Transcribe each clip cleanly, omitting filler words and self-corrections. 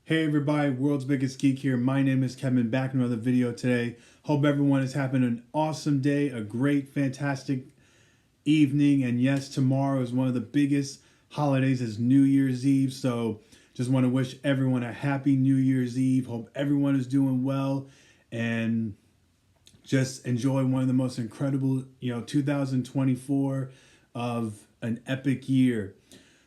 Hey everybody, World's Biggest Geek here. My name is Kevin, back in another video today. Hope everyone is having an awesome day, a great, fantastic evening. And yes, tomorrow is one of the biggest holidays, is New Year's Eve. So just want to wish everyone a happy New Year's Eve. Hope everyone is doing well and just enjoy one of the most incredible, 2024 of an epic year.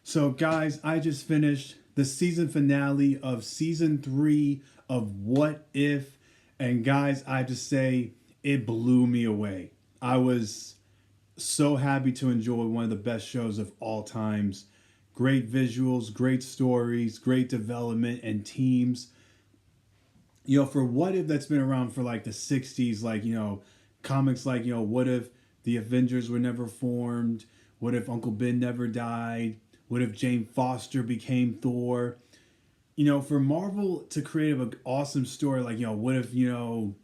So guys, I just finished the season finale of season 3 of What If, and guys, I have to say it blew me away. I was so happy to enjoy one of the best shows of all times. Great visuals, great stories, great development and teams. For What If, that's been around for like the 60s, like, comics like, what if the Avengers were never formed? What if Uncle Ben never died? What if Jane Foster became Thor? For Marvel to create an awesome story, like, what if, none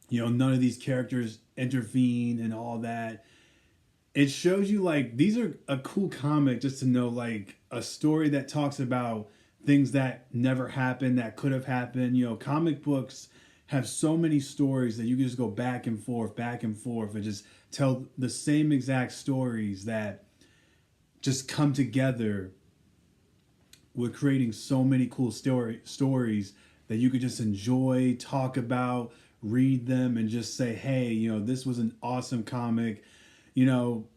of these characters intervene and all that. It shows you, like, these are a cool comic just to know, like, a story that talks about things that never happened, that could have happened. Comic books have so many stories that you can just go back and forth, and just tell the same exact stories that just come together with creating so many cool stories that you could just enjoy, talk about, read them, and just say, hey, this was an awesome comic. But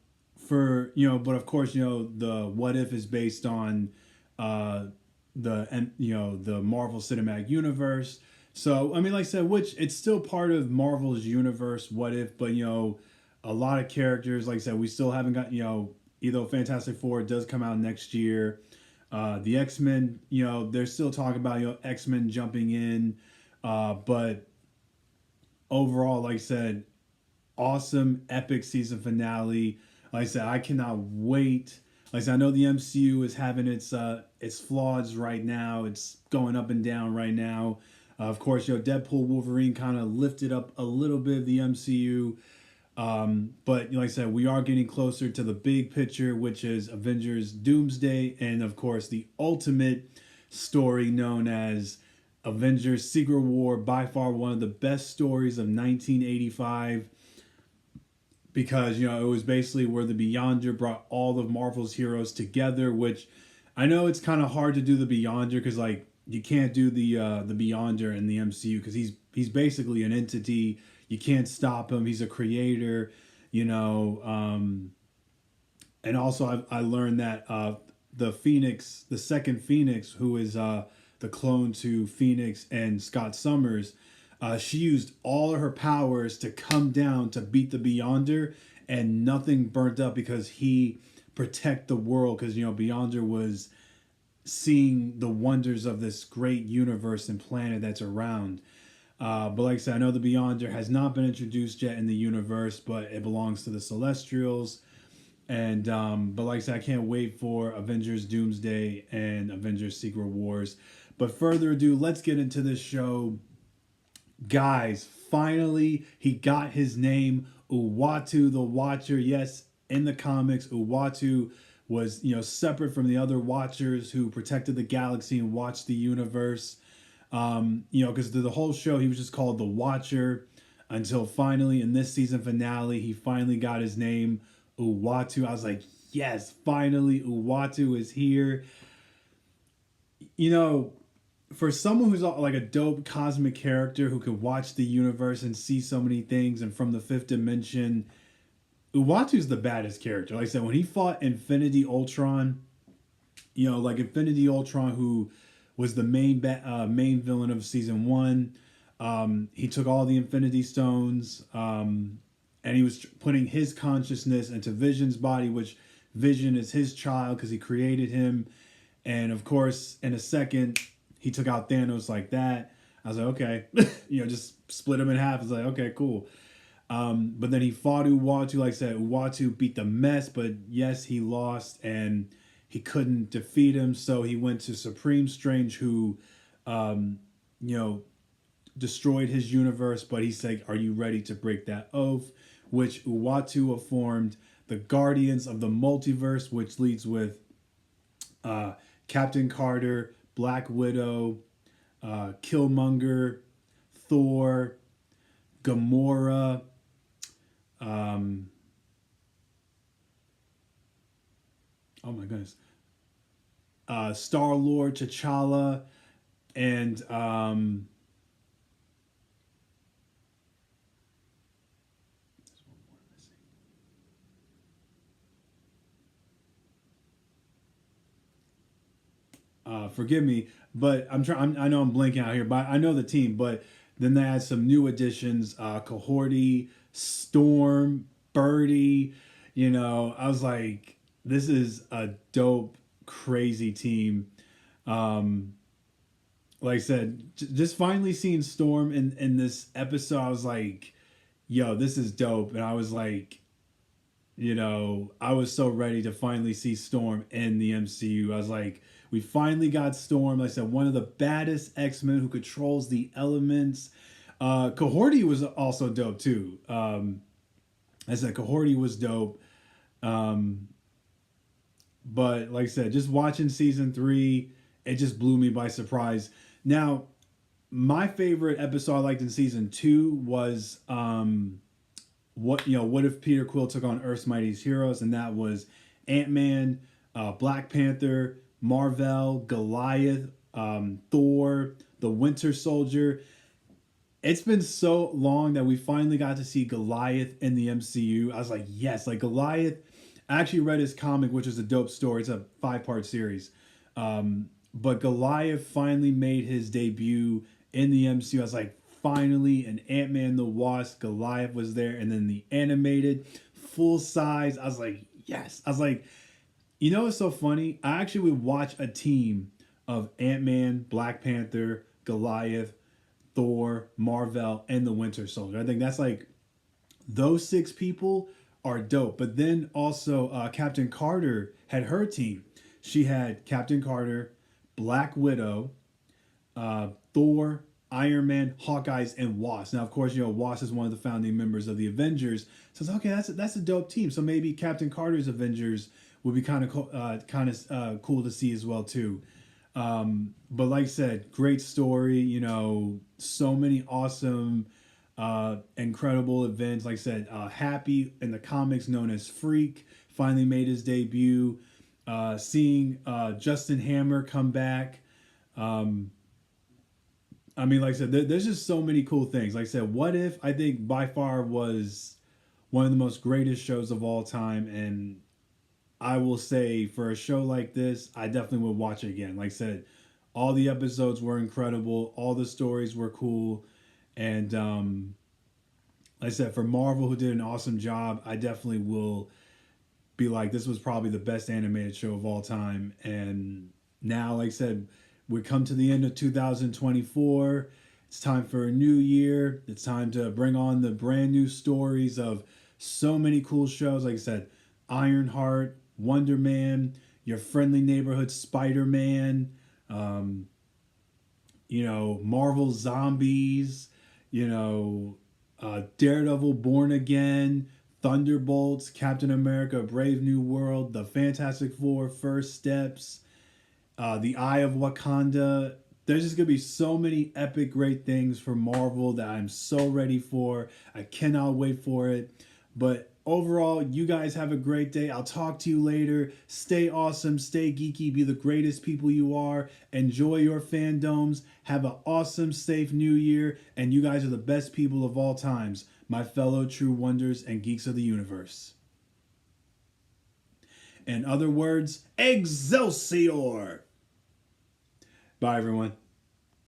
of course, the What If is based on the Marvel Cinematic Universe. So, I mean, like I said, which it's still part of Marvel's universe, What If, but, a lot of characters, like I said, we still haven't got, either Fantastic Four does come out next year. The X-Men, they're still talking about, X-Men jumping in. But overall, like I said, awesome, epic season finale. Like I said, I cannot wait. Like I said, I know the MCU is having its flaws right now. It's going up and down right now. Of course, Deadpool, Wolverine kind of lifted up a little bit of the MCU. But like I said, we are getting closer to the big picture, which is Avengers Doomsday, and of course the ultimate story known as Avengers Secret War, by far one of the best stories of 1985, because it was basically where the Beyonder brought all of Marvel's heroes together, which I know it's kind of hard to do the Beyonder because, like, you can't do the Beyonder in the MCU because he's basically an entity. You can't stop him. He's a creator, and also I learned that the second Phoenix, who is the clone to Phoenix and Scott Summers, she used all of her powers to come down to beat the Beyonder, and nothing burnt up because he protect the world, because Beyonder was seeing the wonders of this great universe and planet that's around. But like I said, I know the Beyonder has not been introduced yet in the universe, but it belongs to the Celestials. And but like I said, I can't wait for Avengers Doomsday and Avengers Secret Wars. But further ado, let's get into this show. Guys, finally, he got his name, Uatu the Watcher. Yes, in the comics, Uatu was, separate from the other Watchers who protected the galaxy and watched the universe. Because the whole show he was just called the Watcher, until finally in this season finale he finally got his name, Uatu. I was like, yes, finally Uatu is here. For someone who's like a dope cosmic character who could watch the universe and see so many things and from the fifth dimension, Uatu's the baddest character. Like I said, when he fought Infinity Ultron, like Infinity Ultron, who was the main villain of season 1. He took all the Infinity Stones, and he was putting his consciousness into Vision's body, which Vision is his child because he created him. And of course, in a second, he took out Thanos like that. I was like, okay, just split him in half. I was like, okay, cool. But then he fought Uatu. Like I said, Uatu beat the mess, but yes, he lost and he couldn't defeat him. So he went to Supreme Strange, who, destroyed his universe. But he's like, are you ready to break that oath? Which Uatu formed the Guardians of the Multiverse, which leads with Captain Carter, Black Widow, Killmonger, Thor, Gamora, um, oh my goodness, Star Lord, T'Challa, and forgive me, but I'm trying. I know I'm blanking out here, but I know the team. But then they had some new additions: Cohorty, Storm, Birdie. You know, I was like, this is a dope, crazy team. Um, like I said, just finally seeing Storm in this episode, I was like, yo, this is dope. And I was like, you know, I was so ready to finally see Storm in the MCU. I was like, we finally got Storm. Like I said, one of the baddest X-Men who controls the elements. Cohorty was also dope too. I said Cohorty was dope. Um, but like I said, just watching season 3, it just blew me by surprise. Now, my favorite episode I liked in season 2 was what if Peter Quill took on Earth's Mightiest Heroes, and that was Ant-Man, Black Panther, Marvel, Goliath, Thor, the Winter Soldier. It's been so long that we finally got to see Goliath in the MCU. I was like, yes, like Goliath. I actually read his comic, which is a dope story. It's a 5-part series. But Goliath finally made his debut in the MCU. I was like, finally, an Ant-Man the Wasp, Goliath was there, and then the animated full size. I was like, yes. I was like, you know what's so funny? I actually would watch a team of Ant-Man, Black Panther, Goliath, Thor, Marvel, and the Winter Soldier. I think that's like those 6 people are dope. But then also Captain Carter had her team. She had Captain Carter, Black Widow, Thor, Iron Man, Hawkeyes, and Wasp. Now, of course, Wasp is one of the founding members of the Avengers. So it's okay. That's a dope team. So maybe Captain Carter's Avengers would be kind of cool to see as well too. But like I said, great story. So many awesome, incredible events. Like I said, Happy in the comics, known as Freak, finally made his debut. Seeing Justin Hammer come back. I mean, like I said, there's just so many cool things. Like I said, What If, I think by far was one of the most greatest shows of all time. And I will say, for a show like this, I definitely would watch it again. Like I said, all the episodes were incredible. All the stories were cool. And like I said, for Marvel, who did an awesome job, I definitely will be like, this was probably the best animated show of all time. And now, like I said, we come to the end of 2024. It's time for a new year. It's time to bring on the brand new stories of so many cool shows. Like I said, Ironheart, Wonder Man, Your Friendly Neighborhood Spider-Man, Marvel Zombies, Daredevil Born Again, Thunderbolts, Captain America, Brave New World, The Fantastic Four, First Steps, The Eye of Wakanda. There's just going to be so many epic, great things for Marvel that I'm so ready for. I cannot wait for it. But overall, you guys have a great day. I'll talk to you later. Stay awesome, stay geeky, be the greatest people you are. Enjoy your fandoms. Have an awesome, safe new year. And you guys are the best people of all times, my fellow true wonders and geeks of the universe. In other words, Excelsior! Bye, everyone.